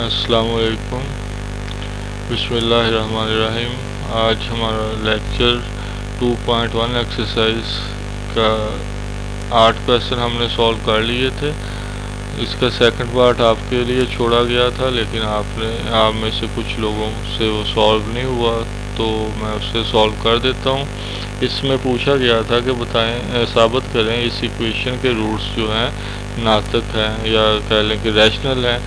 अस्सलामुअलैकुम, बिस्मिल्लाहिर्रहमानिर्रहीम। आज हमारा लेक्चर 2.1 एक्सरसाइज का 8 क्वेश्चन हमने सॉल्व कर लिए थे। इसका सेकंड पार्ट आपके लिए छोड़ा गया था, लेकिन आप में से कुछ लोगों से वो सॉल्व नहीं हुआ, तो मैं उससे सॉल्व कर देता हूँ। इसमें पूछा गया था कि बताएं, साबित करें इस इक्वेशन के रूट्स जो हैं नातक हैं या कह लें कि रैशनल हैं।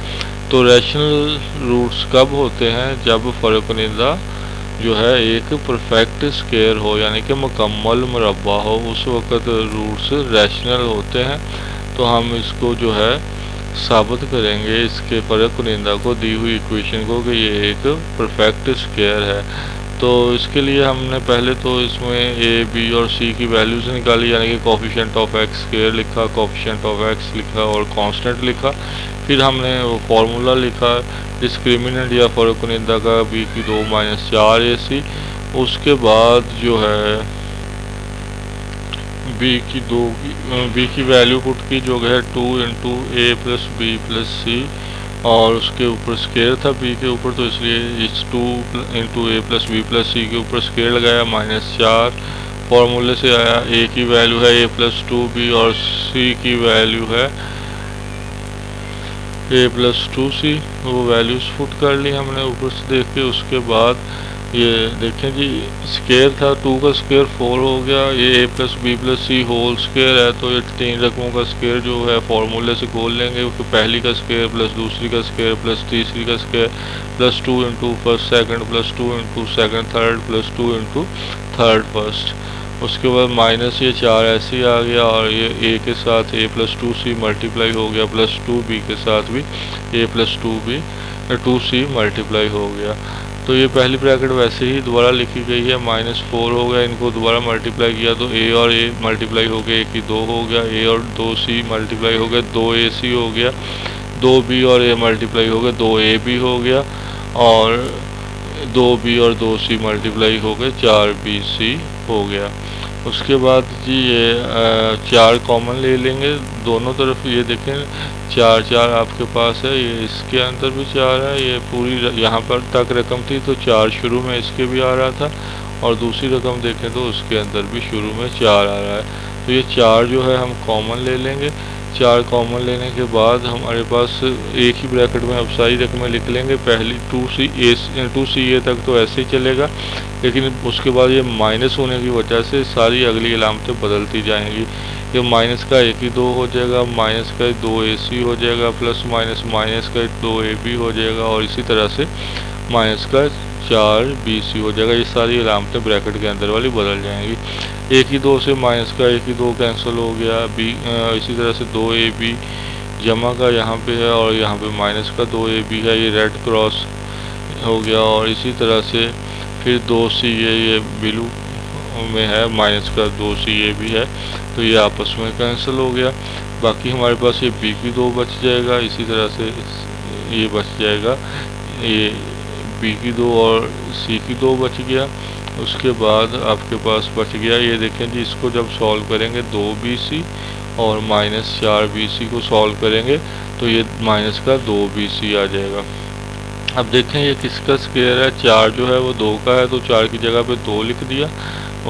तो रैशनल रूट्स कब होते हैं? जब फ़र्क़ुनिंदा जो है एक परफेक्ट स्क्वायर हो, यानी कि मुकम्मल मुरब्बा हो, उस वक़्त रूट्स रैशनल होते हैं। तो हम इसको जो है साबित करेंगे, इसके फ़र्क़ुनिंदा को, दी हुई इक्वेशन को, कि ये एक परफेक्ट स्क्वायर है। तो इसके लिए हमने पहले तो इसमें ए, बी और सी की वैल्यूज़ निकाली, यानी कि कोफिशिएंट ऑफ एक्स स्क्वायर लिखा, कोफिशिएंट ऑफ एक्स लिखा और कांस्टेंट लिखा। फिर हमने वो फार्मूला लिखा डिस्क्रिमिनेंट या फ़र्क़ुनिंदा का बी की 2 - 4 AC। उसके बाद जो है बी की वैल्यू पुट की, जो है 2 × A + B + C, और उसके ऊपर स्क्वायर था बी के ऊपर, तो इसलिए इस 2 × A + B + C के ऊपर स्क्वायर लगाया -4। फार्मूले से आया A की वैल्यू है A + 2B और C की वैल्यू है A + 2C। वो वैल्यूज़ पुट कर ली हमने ऊपर से देख के। उसके बाद ये देखें जी, स्क्वायर था, 2 का स्क्वायर 4 हो गया। ये A + B + C whole square है, तो ये 3 रकमों का स्क्वायर जो है फार्मूले से खोल लेंगे, क्योंकि पहली का स्क्वायर प्लस दूसरी का स्क्वायर प्लस तीसरी का square plus 2 × first second plus 2 × second third plus 2 × third first. उसके बाद माइनस ये 4 ऐसे ही आ गया, और ये A के साथ A + 2C मल्टीप्लाई हो गया, प्लस 2B के साथ भी A + 2C मल्टीप्लाई हो गया। तो ये पहली ब्रैकेट वैसे ही दोबारा लिखी गई है, -4 हो गया, इनको दोबारा मल्टीप्लाई किया तो A और A मल्टीप्लाई हो गया, 1 की 2 हो गया। A और 2C मल्टीप्लाई हो गया, 2AC हो गया। 2B और A मल्टीप्लाई हो गया, 2AB हो गया। और 2B और 2C मल्टीप्लाई हो गए, 4BC हो गया। उसके बाद जी ये 4 कॉमन ले लेंगे दोनों तरफ। ये देखें 4 आपके पास है, ये इसके अंदर भी 4 है, ये पूरी यहाँ पर तक रकम थी तो 4 शुरू में इसके भी आ रहा था, और दूसरी रकम देखें तो उसके अंदर भी शुरू में 4 आ रहा है। तो ये 4 जो है हम कॉमन ले लेंगे। 4 कॉमन लेने के बाद हमारे पास एक ही ब्रैकेट में अब सारी रकमें लिख लेंगे। पहली 2CA तक तो ऐसे ही चलेगा, लेकिन उसके बाद ये माइनस होने की वजह से सारी अगली अलामतें बदलती जाएंगी। ये माइनस का 1 की 2 हो जाएगा, माइनस का 2AC हो जाएगा, प्लस माइनस का 2AB हो जाएगा, और इसी तरह से माइनस का 4BC हो जाएगा। ये सारी अलामतें ब्रैकेट के अंदर वाली बदल जाएंगी। 1 की 2 से माइनस का 1 की 2 कैंसिल हो गया। इसी तरह से 2AB जमा का यहाँ पे है, और यहाँ पे माइनस का 2AB है, ये रेड क्रॉस हो गया। और इसी तरह से फिर 2CA ये ब्लू में है, माइनस का 2CA भी है, तो ये आपस में कैंसिल हो गया। बाकी हमारे पास ये B की 2 बच जाएगा, इसी तरह से ये बच जाएगा, ये B की 2 और C की 2 बच गया। उसके बाद आपके पास बच गया, ये देखें जी, इसको जब सॉल्व करेंगे 2BC और -4BC को सॉल्व करेंगे तो ये माइनस का 2BC आ जाएगा। अब देखें ये किसका स्क्वायर है? 4 जो है वो 2 का है, तो 4 की जगह पे 2 लिख दिया।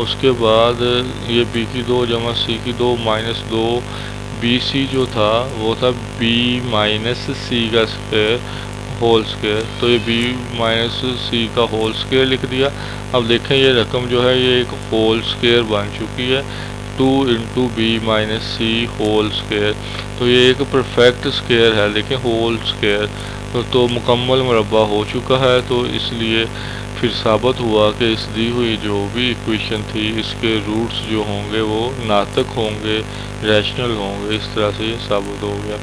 उसके बाद ये B की 2 जमा C की 2 -2BC जो था वो था B - C का स्क्वायर होल स्क्वायर, तो ये B - C का होल स्क्वायर लिख दिया। अब देखें ये रकम जो है ये एक होल स्क्वायर बन चुकी है, 2 × B - C होल स्क्वायर। तो ये एक परफेक्ट स्क्वायर है, देखें होल स्क्वायर, तो मुकम्मल मुरब्बा हो चुका है। तो इसलिए फिर साबित हुआ कि इस दी हुई जो भी इक्वेशन थी, इसके रूट्स जो होंगे वो नातक होंगे, रैशनल होंगे। इस तरह से ये साबित हो गया।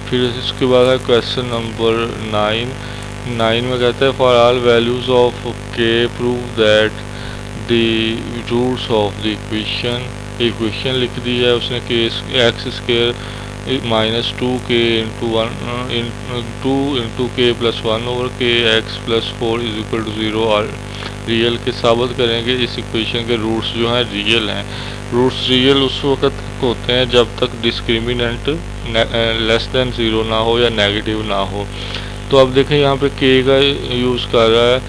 फिर इसके बाद है क्वेश्चन नंबर 9 में कहता है for all values of K prove that the roots of the equation लिख दी है उसने, कि x square -2k × K + 1 over KX + 4 = 0 और रियल के साबित करेंगे इस इक्वेशन के रूट्स जो हैं रियल हैं। रूट्स रियल उस वक्त होते हैं जब तक डिस्क्रिमिनेंट लेस देन 0 ना हो या नेगेटिव ना हो। तो अब देखें यहाँ पे के का यूज़ कर रहा है,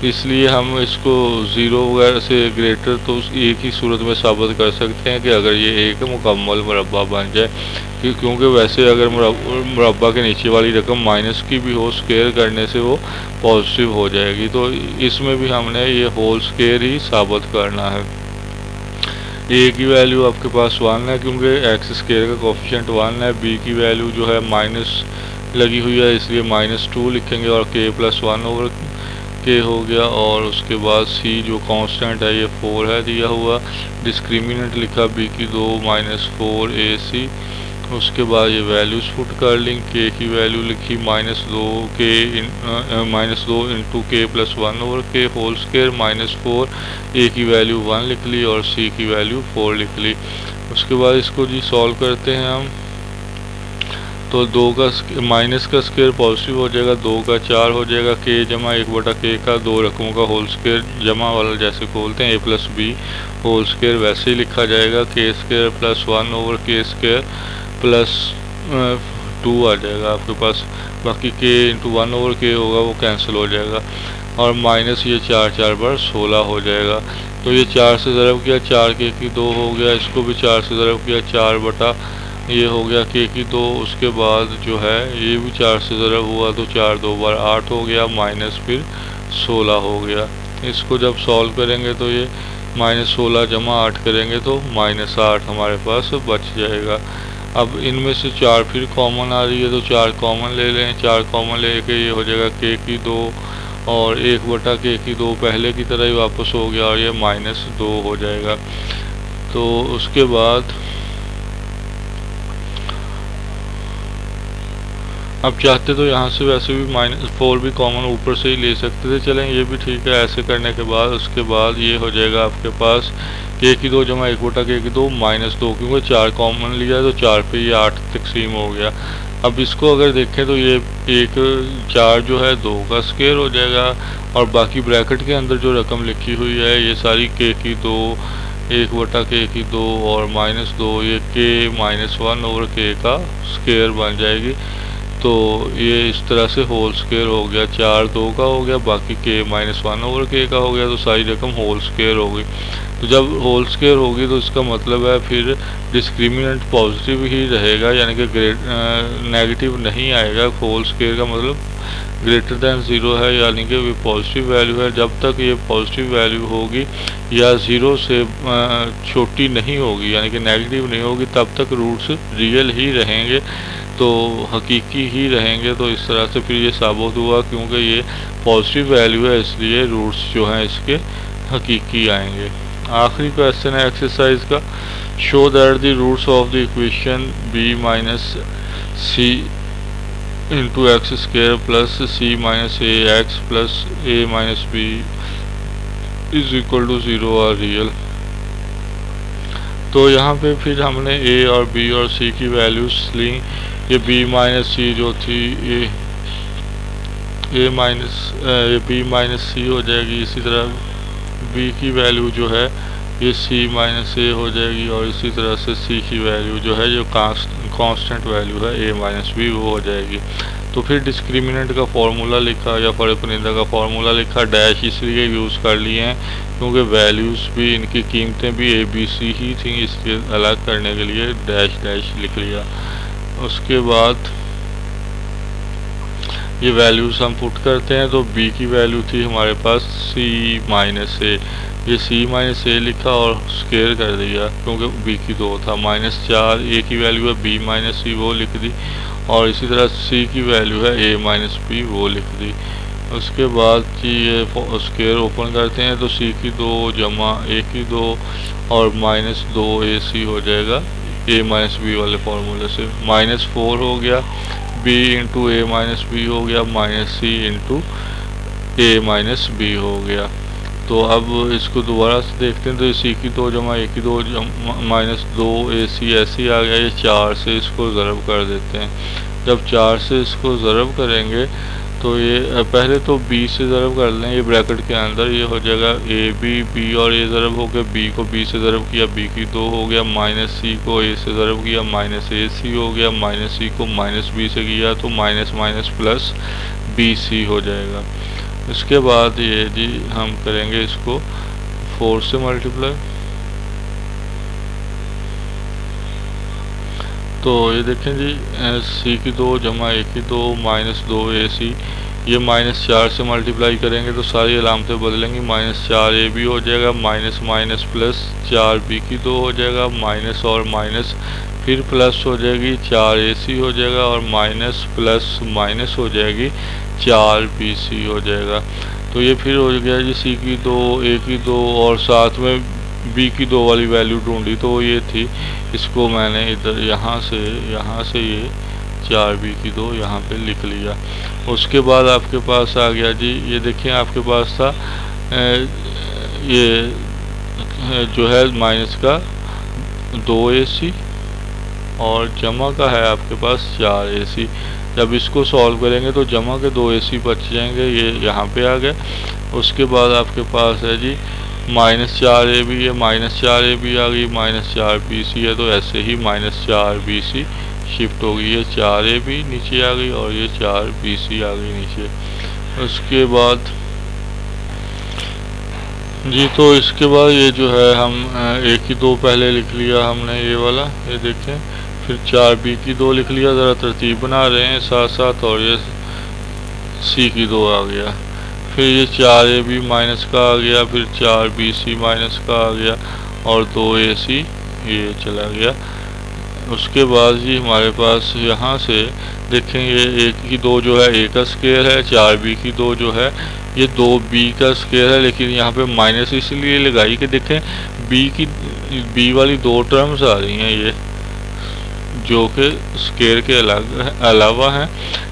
इसलिए हम इसको ज़ीरो वगैरह से ग्रेटर तो एक ही सूरत में साबित कर सकते हैं कि अगर ये एक मुकम्मल मुरब्बा बन जाए, क्योंकि वैसे अगर मुरब्बा के नीचे वाली रकम माइनस की भी हो, स्क्वायर करने से वो पॉजिटिव हो जाएगी। तो इसमें भी हमने ये होल स्क्वायर ही साबित करना है। ए की वैल्यू आपके पास 1 है क्योंकि एक्स स्क्वायर का कोफिशिएंट 1 है। बी की वैल्यू जो है माइनस लगी हुई है, इसलिए -2 लिखेंगे और k + 1 ओवर के हो गया। और उसके बाद सी जो कांस्टेंट है ये 4 है दिया हुआ। डिस्क्रिमिनेंट लिखा b की 2 -4 AC। उसके बाद ये वैल्यूज पुट कर लें। k की वैल्यू लिखी -2 इंटू k + 1 ओवर के होल स्क्वायर -4। a की वैल्यू 1 लिख ली और c की वैल्यू 4 लिख ली। उसके बाद इसको जी सॉल्व करते हैं हम। तो 2 का माइनस का स्क्वायर पॉजिटिव हो जाएगा, 2 का 4 हो जाएगा। k जमा 1/k का 2 रकमों का होल स्क्वायर जमा वाला जैसे खोलते हैं a + b होल स्क्वायर वैसे ही लिखा जाएगा। k² + 1 ओवर k² + 2 आ जाएगा आपके पास। बाकी k × 1 ओवर k होगा वो कैंसिल हो जाएगा और माइनस ये 4 बार 16 हो जाएगा। तो ये 4 से ज़रब किया, 4 k की 2 हो गया। इसको भी 4 से ज़रब किया, 4 बटा ये हो गया k की 2। उसके बाद जो है ये भी 4 से ज़रब हुआ तो 4 2 बार 8 हो गया, माइनस फिर 16 हो गया। इसको जब सॉल्व करेंगे तो ये -16 जमा 8 करेंगे तो -8 हमारे पास बच जाएगा। अब इनमें से 4 फिर कॉमन आ रही है तो 4 कॉमन ले लें। 4 कॉमन लेके ये हो जाएगा k की 2 और 1/k की 2 पहले की तरह ही वापस हो गया और ये -2 हो जाएगा। तो उसके बाद अब चाहते तो यहाँ से वैसे भी -4 भी कॉमन ऊपर से ही ले सकते थे, चलें ये भी ठीक है। ऐसे करने के बाद उसके बाद ये हो जाएगा आपके पास k की 2 जमा 1/k की 2 -2, क्योंकि 4 कॉमन लिया तो 4 पे ये 8 तकसीम हो गया। अब इसको अगर देखें तो ये 4 जो है 2 का स्क्वायर हो जाएगा और बाकी ब्रैकेट के अंदर जो रकम लिखी हुई है ये सारी k की 2 1/k की 2 और -2 ये k -1 ओवर k का स्क्वायर बन जाएगी। तो ये इस तरह से होल स्क्वायर हो गया। 4 2 का हो गया, बाकी k -1 ओवर k का हो गया, तो सारी रकम होल स्क्वायर हो गई। तो जब होल स्क्वायर होगी तो इसका मतलब है फिर डिस्क्रिमिनेंट पॉजिटिव ही रहेगा, यानी कि नेगेटिव नहीं आएगा। होल स्क्वायर का मतलब ग्रेटर दैन 0 है, यानी कि वो पॉजिटिव वैल्यू है। जब तक ये पॉजिटिव वैल्यू होगी या 0 से छोटी नहीं होगी, यानी कि नेगेटिव नहीं होगी, तब तक रूट्स रियल ही रहेंगे, तो हकीकी ही रहेंगे। तो इस तरह से फिर ये साबित हुआ, क्योंकि ये पॉजिटिव वैल्यू है इसलिए रूट्स जो हैं इसके हकीकी आएंगे। आखिरी क्वेश्चन है एक्सरसाइज का। Show that the roots of the equation b - c into x square plus c - ax plus a - b is equal to 0 are real. तो यहाँ पे फिर हमने a और b और c की वैल्यूज ली। ये b - c जो थी ये b - c हो जाएगी। इसी तरह b की वैल्यू जो है ये c - a हो जाएगी और इसी तरह से c की वैल्यू जो है जो कांस्टेंट वैल्यू है a - b वो हो जाएगी। तो फिर डिस्क्रिमिनेंट का फार्मूला लिखा या फर्क कुनिंदा का फार्मूला लिखा। डैश इसलिए यूज़ कर लिए हैं क्योंकि वैल्यूज़ भी इनकी कीमतें भी a b c ही थी, इसके अलग करने के लिए डैश डैश लिख लिया। उसके बाद ये वैल्यूज़ हम पुट करते हैं। तो b की वैल्यू थी हमारे पास c - a, ये c - a लिखा और स्क्वायर कर दिया क्योंकि b की 2 था। -4 a की वैल्यू है b - c वो लिख दी और इसी तरह c की वैल्यू है a - b वो लिख दी। उसके बाद कि ये स्क्वायर ओपन करते हैं तो c की 2 जमा a की 2 और -2 ac हो जाएगा a - b वाले फार्मूले से। -4 हो गया, b इंटू a - b हो गया, -c इंटू a - b हो गया। तो अब इसको दोबारा से देखते हैं तो c की 2 जमा a की 2 -2 ac ऐसे आ गया। ये 4 से इसको ज़रब कर देते हैं। जब 4 से इसको ज़रब करेंगे तो ये पहले तो बी से ज़रब कर लें, ये ब्रैकेट के अंदर ये हो जाएगा ए बी, बी और ए ज़रब हो गया, बी को बी से ज़रब किया, बी की 2 हो गया, माइनस सी को ए से ज़रब किया, माइनस ए सी हो गया, माइनस सी को माइनस बी से किया तो minus minus plus B C हो जाएगा। इसके बाद ये जी हम करेंगे इसको 4 से मल्टीप्लाई, तो ये देखें जी सी की 2 जमा ए की 2 माइनस 2 ए सी, ये -4 से मल्टीप्लाई करेंगे तो सारी अलामतें बदलेंगी, -4 ए बी हो जाएगा, माइनस माइनस प्लस 4 बी की 2 हो जाएगा, माइनस और माइनस फिर प्लस हो जाएगी 4 ए सी हो जाएगा, और माइनस प्लस माइनस हो जाएगी 4 बी सी हो जाएगा। तो ये फिर हो गया जी सी की 2 ए की 2 और साथ में बी की 2 वाली वैल्यू ढूंढी, तो ये थी, इसको मैंने इधर यहाँ से ये 4 बी की 2 यहाँ पे लिख लिया। उसके बाद आपके पास आ गया जी, ये देखिए आपके पास था ये जो है माइनस का 2 ए सी और जमा का है आपके पास 4 ए सी। जब इसको सॉल्व करेंगे तो जमा के 2 ए सी बच जाएंगे, ये यहाँ पे आ गए। उसके बाद आपके पास है जी -4 ए बी है, -4 ए बी आ गई, -4 बी सी है, तो ऐसे ही -4 बी सी शिफ्ट हो गई, ये 4 ए बी नीचे आ गई और ये 4 बी सी आ गई नीचे। उसके बाद जी, तो इसके बाद ये जो है हम ए की 2 पहले लिख लिया हमने, ये वाला, ये देखें, फिर 4 बी की 2 लिख लिया, ज़रा तरतीब बना रहे हैं साथ साथ, और ये सी की 2 आ गया, फिर ये 4 ए बी माइनस का आ गया, फिर 4 बी सी माइनस का आ गया और 2 ए सी ये चला गया। उसके बाद जी हमारे पास यहाँ से देखें, ये ए की 2 जो है ए का स्क्वायर है, 4 बी की 2 जो है ये 2 बी का स्क्वायर है, लेकिन यहाँ पे माइनस इसलिए लगाई कि देखें बी वाली 2 टर्म्स आ रही हैं, ये जो कि स्क्वायर के अलावा हैं,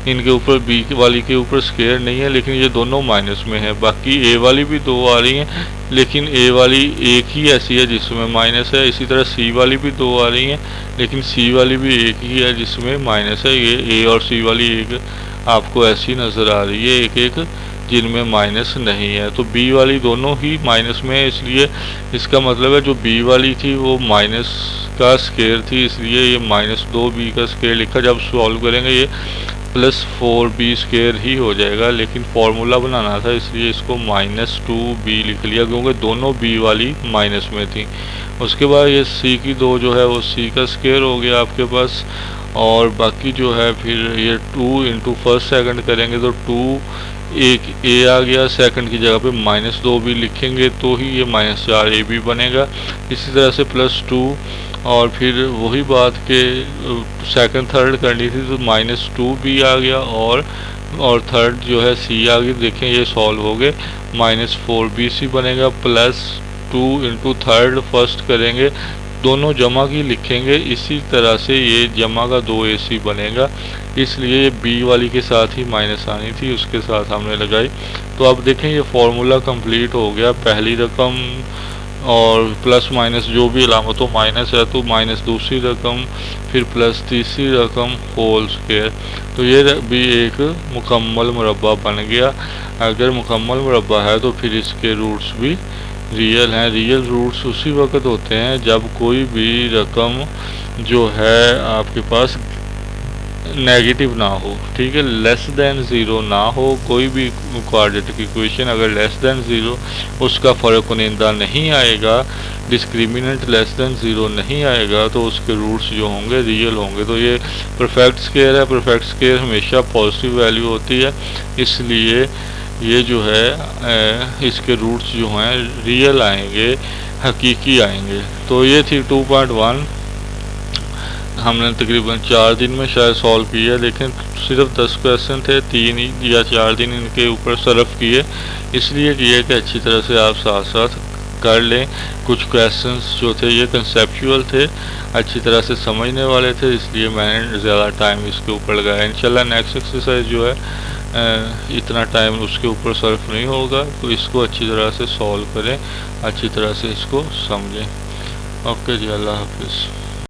इनके ऊपर बी वाली के ऊपर स्क्वायर नहीं है, लेकिन ये दोनों माइनस में है। बाकी ए वाली भी 2 आ रही हैं, लेकिन ए वाली एक ही ऐसी है जिसमें माइनस है। इसी तरह सी वाली भी 2 आ रही हैं, लेकिन सी वाली भी एक ही है जिसमें माइनस है। ये ए और सी वाली एक आपको ऐसी नज़र आ रही है, एक एक जिनमें माइनस नहीं है। तो बी वाली दोनों ही माइनस में है, इसलिए इसका मतलब है जो बी वाली थी वो माइनस का स्क्वायर थी, इसलिए ये -2 बी का स्क्वायर लिखा। जब सॉल्व करेंगे ये +4 बी स्क्वायर ही हो जाएगा, लेकिन फॉर्मूला बनाना था इसलिए इसको -2 बी लिख लिया, क्योंकि दोनों बी वाली माइनस में थी। उसके बाद ये सी की 2 जो है वो सी का स्क्वायर हो गया आपके पास, और बाकी जो है फिर ये 2 इंटू फर्स्ट सेकंड करेंगे तो 2 एक ए आ गया, सेकंड की जगह पे -2 भी लिखेंगे तो ही ये -4 ए बी बनेगा। इसी तरह से +2, और फिर वही बात के सेकंड थर्ड करनी थी तो -2 भी आ गया, और थर्ड जो है सी आ गई। देखें ये सॉल्व हो गए, -4 बी सी बनेगा, +2 इंटू थर्ड फर्स्ट करेंगे, दोनों जमा की लिखेंगे। इसी तरह से ये जमा का 2 ए सी बनेगा, इसलिए ये बी वाली के साथ ही माइनस आनी थी, उसके साथ हमने लगाई। तो अब देखें ये फॉर्मूला कंप्लीट हो गया। पहली रकम और प्लस माइनस जो भी अलामतों माइनस है तो माइनस दूसरी रकम, फिर प्लस तीसरी रकम होल स्क्वायर। तो ये भी एक मुकम्मल मुरब्बा बन गया। अगर मुकम्मल मुरब्बा है तो फिर इसके रूट्स भी रियल हैं। रियल रूट्स उसी वक्त होते हैं जब कोई भी रकम जो है आपके पास नेगेटिव ना हो, ठीक है, लेस देन ज़ीरो ना हो। कोई भी क्वाड्रेटिक इक्वेशन अगर लेस देन ज़ीरो, उसका फ़र्क कुनिंदा नहीं आएगा, डिस्क्रिमिनेंट लेस देन ज़ीरो नहीं आएगा, तो उसके रूट्स जो होंगे रियल होंगे। तो ये परफेक्ट स्क्वायर है, परफेक्ट स्क्वायर हमेशा पॉजिटिव वैल्यू होती है, इसलिए ये जो है इसके रूट्स जो हैं रियल आएंगे, हकीकी आएंगे। तो ये थी 2.1, हमने तकरीबन 4 दिन में शायद सॉल्व किया। लेकिन सिर्फ 10 क्वेश्चन थे, 3 या 4 दिन इनके ऊपर सर्फ किए, इसलिए किए कि अच्छी तरह से आप साथ साथ कर लें। कुछ क्वेश्चंस जो थे ये कंसेप्चुअल थे, अच्छी तरह से समझने वाले थे, इसलिए मैंने ज़्यादा टाइम इसके ऊपर लगाया। इंशाल्लाह नेक्स्ट एक्सरसाइज जो है इतना टाइम उसके ऊपर सर्फ नहीं होगा, तो इसको अच्छी तरह से सॉल्व करें, अच्छी तरह से इसको समझें। ओके जी, अल्लाह हाफिज़।